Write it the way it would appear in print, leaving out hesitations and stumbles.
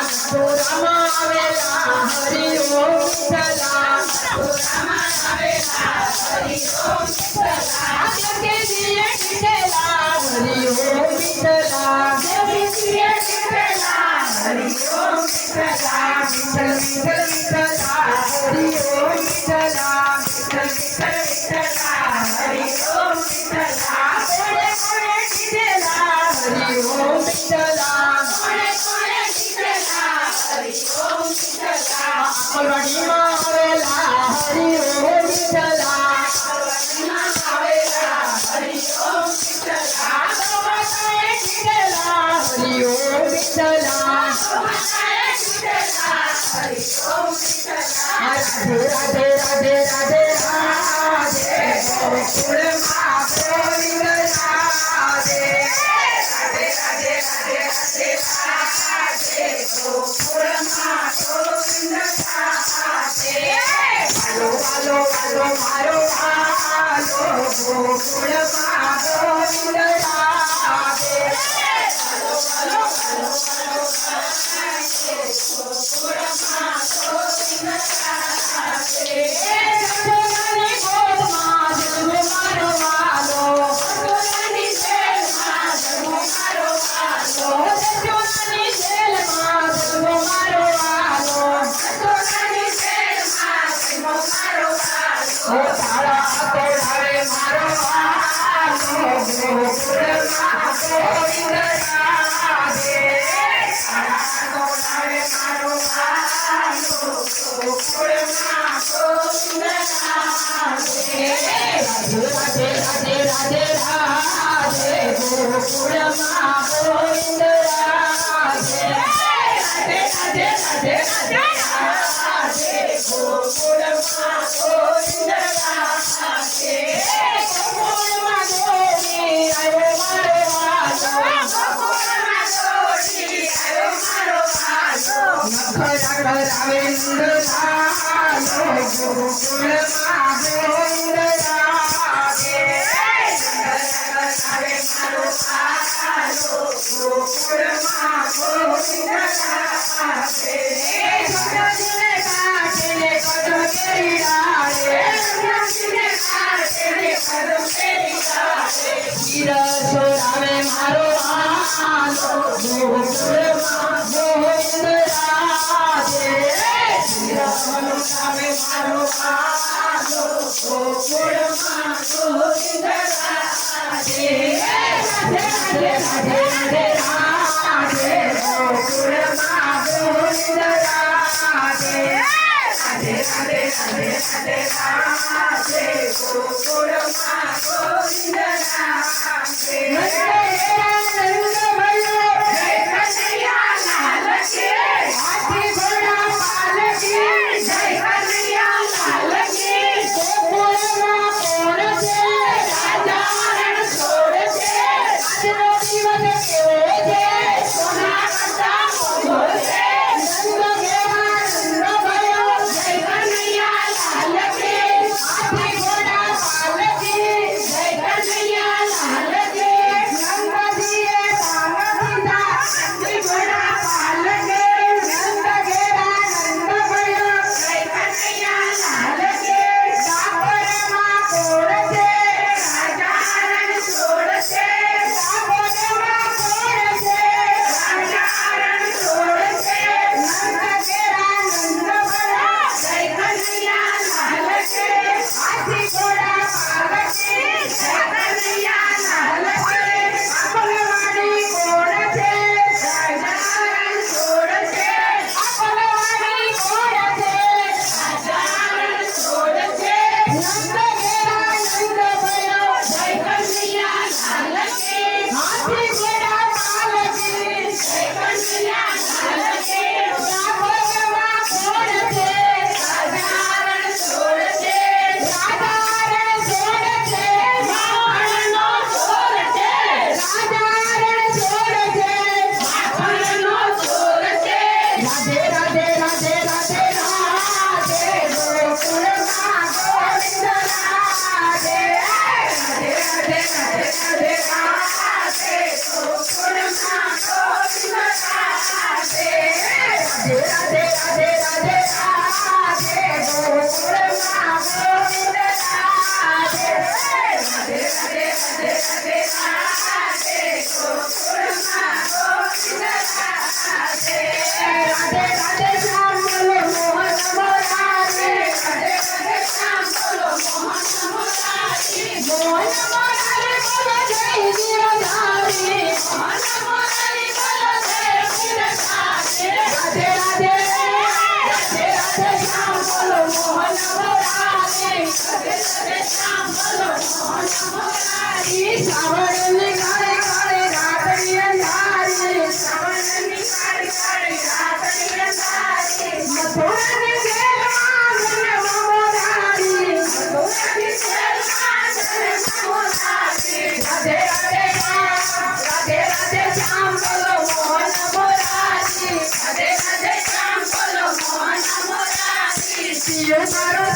નથુરામાં આવેલા હરિ ઓમ વિઠ્ઠલા નથુરામાં આવેલા હરિ ઓમ વિઠ્ઠલા જગદીએ વિઠ્ઠલા હરિ ઓમ વિઠ્ઠલા જગદીએ વિઠ્ઠલા હરિ ઓમ વિઠ્ઠલા વિઠ્ઠલ વિઠ્ઠલ વિઠ્ઠલા હરિ ઓમ વિઠ્ઠલા વિઠ્ઠલ વિઠ્ઠલ વિઠ્ઠલા હરિ ઓમ વિઠ્ઠલા કોણે કોણે દીધેલા હરિ ઓમ વિઠ્ઠલા કોણે કોણે દીધેલા હરિ ઓમ વિઠ્ઠલા અમરડીમાં આવેલા હરિ ઓમ વિઠ્ઠલા અવળીમાં આવેલા હરિ ઓમ વિઠ્ઠલા માતાએ દીધેલા હરિ ઓમ વિઠ્ઠલા માતાએ દીધેલા હરિ ઓમ વિઠ્ઠલા રાધે રાધે રાધે રાધે રાધે ગોકુળમાં ગોવિંદ રાધે રાધે રાધે રાધે રાધે રાધે ગોકુળમાં ગોવિંદ રાધે વાલો વાલો વાલો મારો વાલો ગોકુળમાં ગોવિંદ રાધે વાલો વાલો વાલો વાલો રાધે ગોકુળમાં ગોવિંદ રાધે જગદીની ગોદમાં જન્મ મારો વાલો ગોકુળની જેલમાં જન્મ મારો વાલો જગદીની જેલમાં જન્મ મારો વાલો ગોકુળની જેલમાં જન્મ મારો વાલો તારા તોડાવે મારો વાલો ગોકુળમાં ગોવિંદ રાધે ગોડાવે મારો વાલો ગોકુળમાં ગોવિંદ રાધે રાધે રાધે રાધે રાધે ગોકુળમાં ગોવિંદ રાધે રાધે રાધે રાધે રાધે રાધે ગોકુળમાં ગોવિંદ રાધે ગોકુળમાં ગોરી આવ્યો મારો વાલો ગોકુળમાં ગોરી આવ્યો મારો વાલો નખરા કરાવે નંદલાલો ગોકુળમાં ગોવિંદ રાધે આવે મારો વાલો ગોકુળમાં ગોવિંદ રાધે જગદીને કાઢીને કદમ કેરી ડાળે રંગીને કાઢીને કદમ કેરી રાધે હીર છોડાવે મારો વાલો ગોકુળમાં ગોવિંદ રાધે આવે મારો વાલો ગોકુળમાં ગોવિંદ રાધે રાધે રાધે રાધે રાધે ગોકુળમાં ગોવિંદ રાધે રાધે રાધે રાધે રાધે રાધે ગોકુળમાં ગોવિંદ રાધે નંદ ભયો જય કનૈયા લાલ કી હાથી ઘોડા પાલકી જય કનૈયા લાલ કી ગોકુળમાં કોણ છે રાજા રણ છોડ છે આજનો દિવસ કેવો છે સોના કરતા મોટો છે નંદ ઘેરા નંદ ભયો જય કનૈયા લાલ કી હાથી ઘોડા પાલકી જય કનૈયા લાલ કી નંદજીએ કામ દીધા હાથી ઘોડા પાલકે નંદ ઘેરા નંદ ભયો જય કનૈયા લાલ કી ડાકોરમાં કોણ છે રાજા રણ છોડ છે ડાકોરમાં કોણ છે રાજા રણ છોડ છે નંદ ઘેરા નંદ ભયો જય કનૈયા લાલ કી હાથી ઘોડા પાલકી જય કનૈયા લાલ કી આપલવાડી કોણ છે રાજા રણ છોડ છે આપલવાડી કોણ છે રાજા રણ છોડ છે નંદ ઘેરા નંદ ભયો જય કનૈયા લાલ કી હાથી ઘોડા પાલકી જય કનૈયા લાલ કી ડાકોરમાં કોણ છે રાજા રણ છોડ છે રાજા રણ છોડ છે માખણનો ચોર છે રાજા રણ છોડ છે માખણનો ચોર છે રાધે રાધે રાધે રાધે રાધે ગોકુળમાં ગોવિંદ રાધે રાધે રાધે રાધે રાધે રાધે ગોકુળમાં ગોવિંદ રાધે અંધારી સાવરણની કાળી કાળી રાતની અંધારી શ્રાવણની કાળી કાળી રાતની અંધારી મથુરાની જેલમાં જન્મ મોરારી મથુરાની જેલમાં જન્મ મોરારી રાધે રાધે રાધે રાધે શ્યામ બોલો મોહન મોરારી રાધે રાધે શ્યામ બોલો મોહન મોરારી પિયો તારો